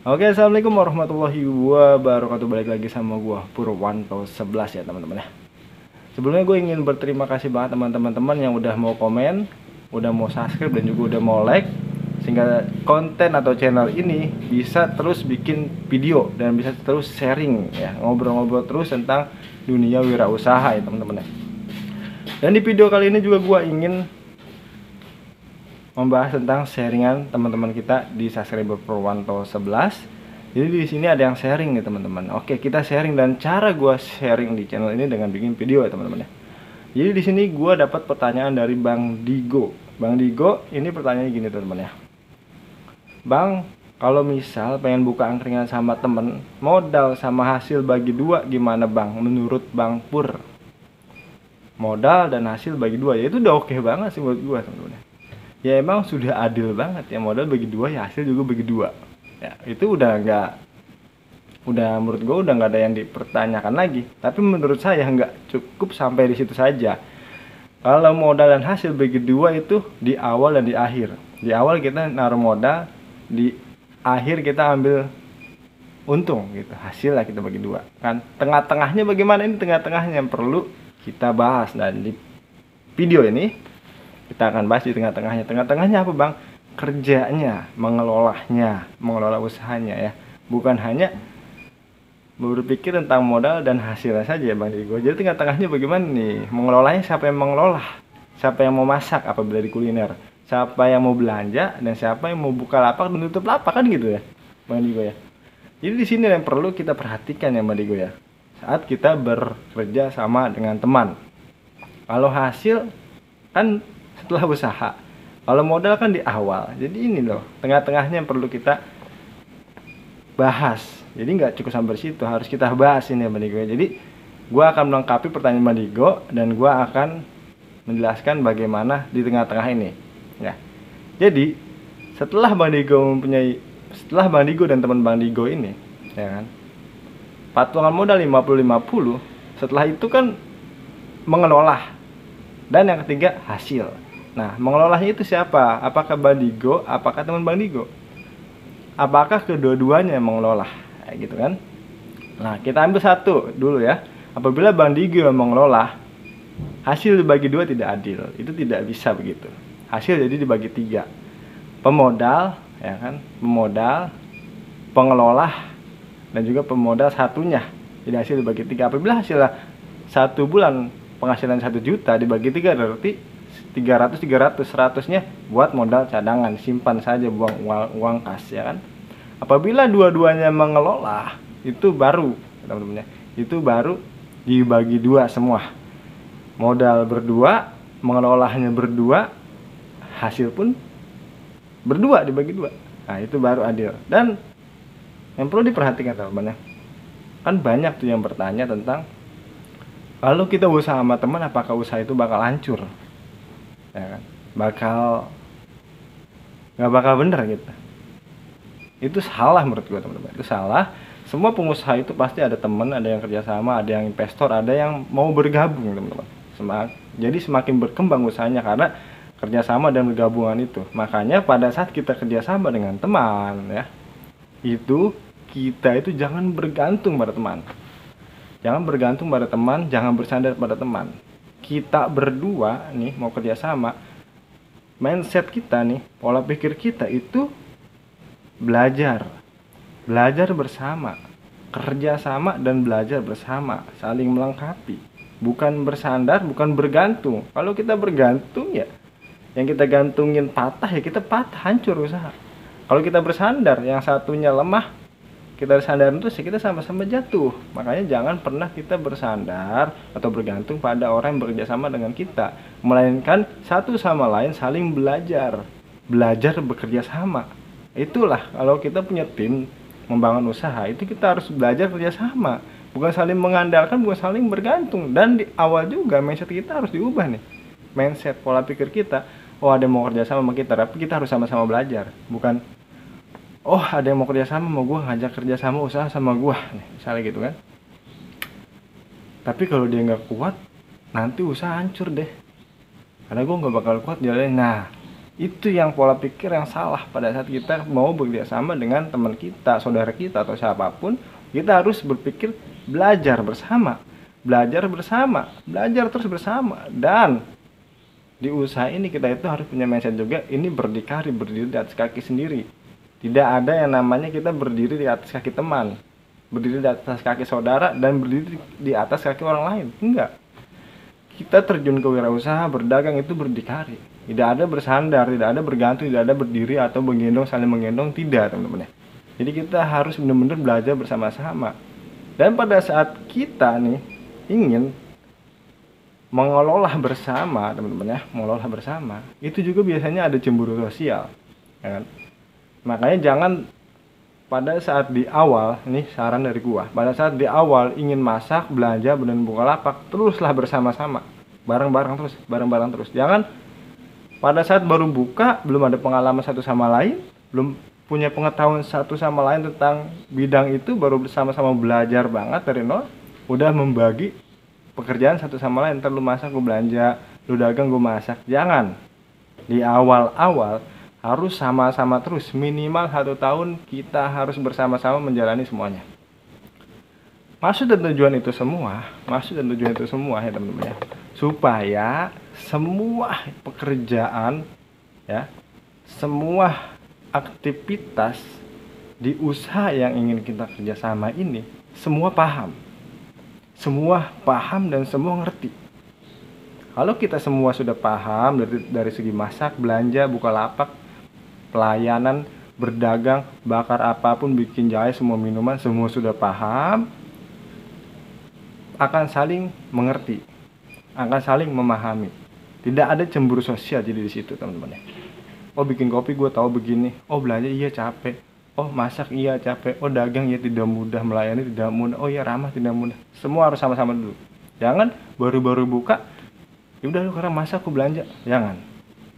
Oke, assalamualaikum warahmatullahi wabarakatuh. Balik lagi sama gua Purwanto 11 ya teman-teman ya. Sebelumnya gue ingin berterima kasih banget teman-teman yang udah mau komen, udah mau subscribe dan juga udah mau like, sehingga konten atau channel ini bisa terus bikin video dan bisa terus sharing ya, ngobrol-ngobrol terus tentang dunia wirausaha ya teman-teman ya. Dan di video kali ini juga gua ingin membahas tentang sharingan teman-teman kita di subscriber Purwanto 11. Jadi di sini ada yang sharing nih teman-teman. Oke, kita sharing dan cara gua sharing di channel ini dengan bikin video ya teman-teman ya. Jadi di sini gua dapat pertanyaan dari Bang Digo. Bang Digo, ini pertanyaannya gini teman-teman ya. Bang, kalau misal pengen buka angkringan sama temen, modal sama hasil bagi dua gimana Bang? Menurut Bang Pur, modal dan hasil bagi dua, ya itu udah oke banget sih menurut gua teman-teman ya. Ya emang sudah adil banget ya, modal bagi dua ya hasil juga bagi dua ya, itu udah menurut gue udah nggak ada yang dipertanyakan lagi. Tapi menurut saya nggak cukup sampai di situ saja. Kalau modal dan hasil bagi dua itu di awal dan di akhir. Di awal kita naruh modal, di akhir kita ambil untung gitu, hasil lah kita bagi dua kan. Tengah-tengahnya bagaimana, ini tengah-tengahnya yang perlu kita bahas. Dan di video ini kita akan bahas di tengah-tengahnya. Tengah-tengahnya apa Bang? Kerjanya, mengelola usahanya ya. Bukan hanya berpikir tentang modal dan hasilnya saja ya Bang Diego. Jadi tengah-tengahnya bagaimana nih? Mengelolanya, siapa yang mengelola? Siapa yang mau masak apabila di kuliner? Siapa yang mau belanja dan siapa yang mau buka lapak dan tutup lapak kan gitu ya Bang Diego ya. Jadi di sini yang perlu kita perhatikan ya Bang Diego ya. Saat kita bekerja sama dengan teman. Kalau hasil kan setelah usaha, kalau modal kan di awal. Jadi ini loh, tengah-tengahnya yang perlu kita bahas. Jadi nggak cukup sampai situ, harus kita bahas ini ya Bang Digo. Jadi gue akan melengkapi pertanyaan Bang Digo dan gue akan menjelaskan bagaimana di tengah-tengah ini ya. Jadi setelah Bang Digo setelah Bang Digo dan teman Bang Digo ini ya kan, patungan modal 50-50, setelah itu kan mengelola, dan yang ketiga hasil. Nah, mengelolanya itu siapa? Apakah Bang Digo? Apakah teman Bang Digo? Apakah kedua-duanya yang mengelola? Kayak gitu kan? Nah, kita ambil satu dulu ya. Apabila Bang Digo yang mengelola, hasil dibagi dua tidak adil. Itu tidak bisa begitu. Hasil jadi dibagi tiga. Pemodal, ya kan? Pemodal, pengelola, dan juga pemodal satunya. Jadi hasil dibagi tiga. Apabila hasilnya 1 bulan penghasilan 1 juta dibagi tiga, berarti 300 100-nya buat modal cadangan, simpan saja, buang uang kas ya kan. Apabila dua-duanya mengelola, itu baru teman-teman ya, itu baru dibagi dua semua. Modal berdua, mengelolanya berdua, hasil pun berdua dibagi dua. Nah, itu baru adil. Dan yang perlu diperhatikan teman-teman ya, kan banyak tuh yang bertanya tentang kalau kita usaha sama teman, apakah usaha itu bakal hancur? Ya kan? Nggak bakal bener gitu. Itu salah menurut gue teman-teman. Itu salah. Semua pengusaha itu pasti ada teman, ada yang kerjasama, ada yang investor, ada yang mau bergabung teman-teman. Jadi semakin berkembang usahanya karena kerjasama dan bergabungan itu. Makanya pada saat kita kerjasama dengan teman ya, itu kita itu jangan bergantung pada teman. Jangan bergantung pada teman, jangan bersandar pada teman. Kita berdua nih mau kerjasama, mindset kita nih, pola pikir kita itu belajar bersama, kerjasama dan belajar bersama, saling melengkapi, bukan bersandar, bukan bergantung. Kalau kita bergantung ya, yang kita gantungin patah ya kita patah, hancur usaha. Kalau kita bersandar, yang satunya lemah, kita bersandar terus ya kita sama-sama jatuh. Makanya jangan pernah kita bersandar atau bergantung pada orang yang bekerja sama dengan kita, melainkan satu sama lain saling belajar bekerja sama. Itulah kalau kita punya tim membangun usaha, itu kita harus belajar kerja sama, bukan saling mengandalkan, bukan saling bergantung. Dan di awal juga mindset kita harus diubah nih, mindset pola pikir kita. Oh, ada yang mau kerja sama kita, tapi kita harus sama-sama belajar, bukan oh ada yang mau kerja sama sama gue, ngajak kerja sama usaha sama gue nih, misalnya gitu kan. Tapi kalau dia nggak kuat, nanti usaha hancur deh, karena gue nggak bakal kuat jalanin. Nah, Itu yang pola pikir yang salah pada saat kita mau bekerja sama dengan teman kita, saudara kita, atau siapapun. Kita harus berpikir belajar bersama, belajar terus bersama. Dan di usaha ini kita itu harus punya mindset juga, ini berdikari, berdiri di atas kaki sendiri. Tidak ada yang namanya kita berdiri di atas kaki teman, berdiri di atas kaki saudara, dan berdiri di atas kaki orang lain. Enggak. Kita terjun ke wirausaha, berdagang itu berdikari. Tidak ada bersandar, tidak ada bergantung, tidak ada berdiri atau menggendong, saling menggendong, tidak, teman-teman ya. Jadi kita harus benar-benar belajar bersama-sama. Dan pada saat kita nih ingin mengelola bersama, teman-teman ya, mengelola bersama, itu juga biasanya ada cemburu sosial, ya kan? Makanya jangan pada saat di awal, ini saran dari gua, pada saat di awal ingin masak, belanja, dan Bukalapak, teruslah bersama-sama, bareng-bareng terus. Jangan pada saat baru buka, belum ada pengalaman satu sama lain, belum punya pengetahuan satu sama lain tentang bidang itu, baru bersama-sama belajar banget dari nol, udah membagi pekerjaan satu sama lain. Ntar lu masak, gue belanja, lu dagang, gue masak. Jangan. Di awal-awal harus sama-sama terus, minimal 1 tahun kita harus bersama-sama menjalani semuanya. Maksud dan tujuan itu semua ya teman-teman ya, supaya semua pekerjaan ya, semua aktivitas di usaha yang ingin kita kerjasama ini semua paham dan semua ngerti. Kalau kita semua sudah paham dari segi masak, belanja, Bukalapak, pelayanan, berdagang, bakar apapun, bikin jahe, semua minuman, semua sudah paham, akan saling mengerti, akan saling memahami. Tidak ada cemburu sosial jadi di situ, teman-teman ya. Oh, bikin kopi gue tahu begini, oh belanja iya capek, oh masak iya capek, oh dagang ya tidak mudah, melayani tidak mudah, oh ya ramah tidak mudah. Semua harus sama-sama dulu. Jangan baru-baru buka, yaudah lu sekarang masak aku belanja. Jangan.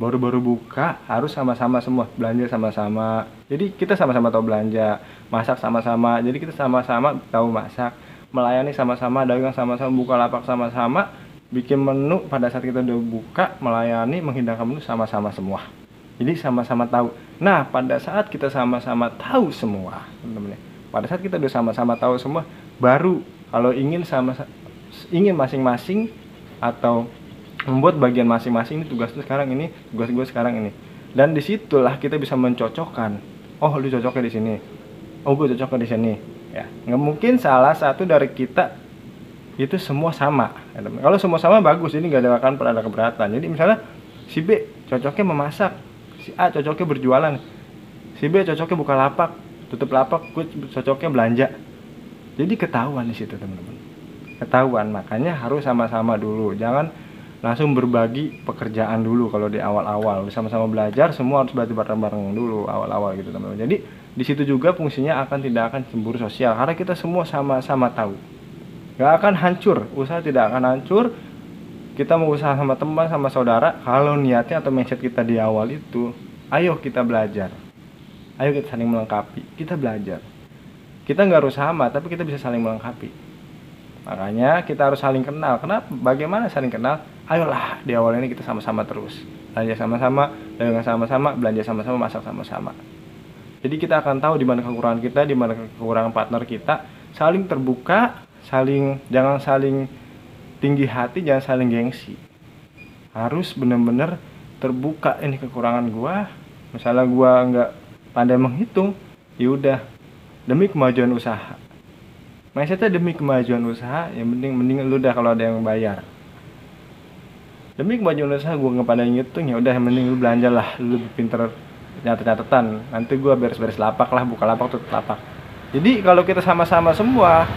Baru-baru buka harus sama-sama semua, belanja sama-sama. Jadi kita sama-sama tahu belanja, masak sama-sama. Jadi kita sama-sama tahu masak, melayani sama-sama, dagang sama-sama, Bukalapak sama-sama, bikin menu pada saat kita udah buka, melayani, menghidangkan menu sama-sama semua. Jadi sama-sama tahu. Nah, pada saat kita sama-sama tahu semua, teman-teman, pada saat kita udah sama-sama tahu semua, baru kalau ingin masing-masing atau membuat bagian masing-masing, ini tugas lu sekarang ini, tugas gue sekarang ini. Dan disitulah kita bisa mencocokkan. Oh, lu cocoknya di sini. Oh, gue cocoknya di sini. Ya, nggak mungkin salah satu dari kita itu semua sama. Kalau semua sama bagus, jadi nggak akan pernah ada keberatan. Jadi misalnya si B cocoknya memasak, si A cocoknya berjualan, si B cocoknya Bukalapak, tutup lapak, gue cocoknya belanja. Jadi ketahuan di situ, teman-teman. Ketahuan, makanya harus sama-sama dulu. Jangan langsung berbagi pekerjaan dulu kalau di awal-awal. Sama-sama belajar, semua harus belajar bareng-bareng dulu awal-awal gitu, teman-teman. Jadi di situ juga fungsinya tidak akan cemburu sosial, karena kita semua sama-sama tahu. Gak akan hancur, usaha tidak akan hancur. Kita mau usaha sama teman, sama saudara, kalau niatnya atau mindset kita di awal itu, ayo kita belajar, ayo kita saling melengkapi, kita belajar. Kita nggak harus sama, tapi kita bisa saling melengkapi. Makanya kita harus saling kenal. Kenapa? Bagaimana saling kenal? Ayolah di awal ini kita sama-sama terus, belanja sama-sama, dagang sama-sama, belanja sama-sama, masak sama-sama. Jadi kita akan tahu di mana kekurangan kita, di mana kekurangan partner kita. Saling terbuka, jangan saling tinggi hati, jangan saling gengsi. Harus benar-benar terbuka, ini kekurangan gua. Misalnya gua nggak pandai menghitung, yaudah, demi kemajuan usaha. Mindsetnya demi kemajuan usaha, yang mending lu dah kalau ada yang bayar. Demi kemajuan usaha gua nggak pandai ngitung, ya udah mending lu belanja lah, lu lebih pinter nyatet-nyatetan. Nanti gua beres-beres lapak lah, Bukalapak, tutup lapak. Jadi kalau kita sama-sama semua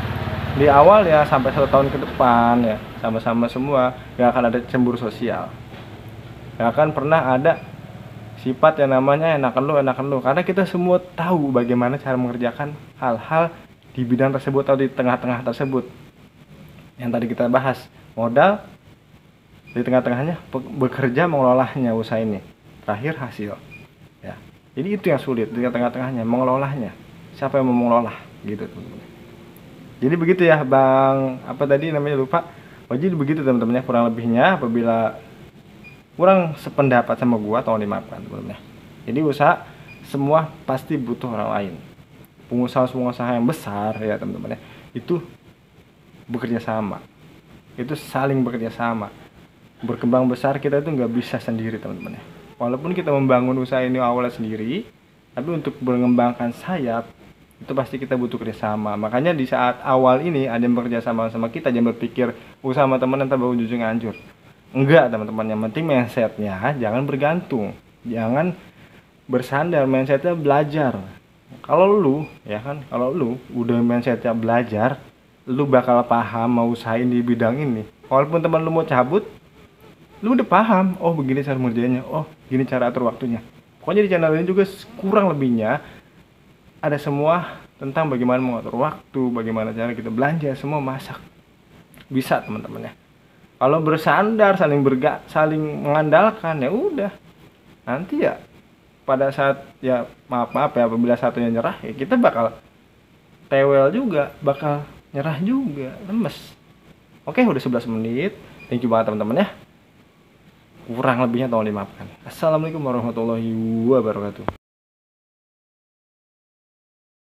di awal ya, sampai 1 tahun ke depan ya, sama-sama semua, gak akan ada cemburu sosial, gak akan pernah ada sifat yang namanya enakan lu, karena kita semua tahu bagaimana cara mengerjakan hal-hal di bidang tersebut atau di tengah-tengah tersebut. Yang tadi kita bahas, modal, di tengah-tengahnya bekerja mengelolanya usaha ini, terakhir hasil ya. Jadi itu yang sulit, di tengah-tengahnya mengelolanya. Siapa yang mau mengelola gitu, teman-teman. Jadi begitu ya Bang, apa tadi namanya lupa. Oh, jadi begitu teman-teman ya, kurang lebihnya. Apabila kurang sependapat sama gua, tolong dimaafkan teman-teman ya. Jadi usaha semua pasti butuh orang lain. Pengusaha-pengusaha yang besar ya teman-teman ya, itu bekerja sama, itu saling bekerja sama. Berkembang besar kita itu nggak bisa sendiri teman-teman ya. Walaupun kita membangun usaha ini awalnya sendiri, tapi untuk mengembangkan sayap itu pasti kita butuh kerjasama. Makanya di saat awal ini ada yang bekerja sama kita, jangan berpikir usaha sama teman nanti baru ujung hancur. Enggak teman-teman, yang penting mindsetnya jangan bergantung, jangan bersandar, mindsetnya belajar. Kalau lu ya kan, kalau lu udah mindsetnya belajar, lu bakal paham mau usahain di bidang ini. Walaupun teman lu mau cabut, lu udah paham, oh begini cara ngerjainnya, oh gini cara atur waktunya. Pokoknya di channel ini juga kurang lebihnya ada semua tentang bagaimana mengatur waktu, bagaimana cara kita belanja, semua masak. Bisa teman-teman ya. Kalau bersandar saling mengandalkan ya udah. Nanti ya pada saat ya maaf ya apabila satunya nyerah ya kita bakal tewel juga, bakal nyerah juga, lemes. Oke, udah 11 menit. Thank you banget teman-teman ya. Kurang lebihnya tolong dimaafkan. Assalamualaikum warahmatullahi wabarakatuh.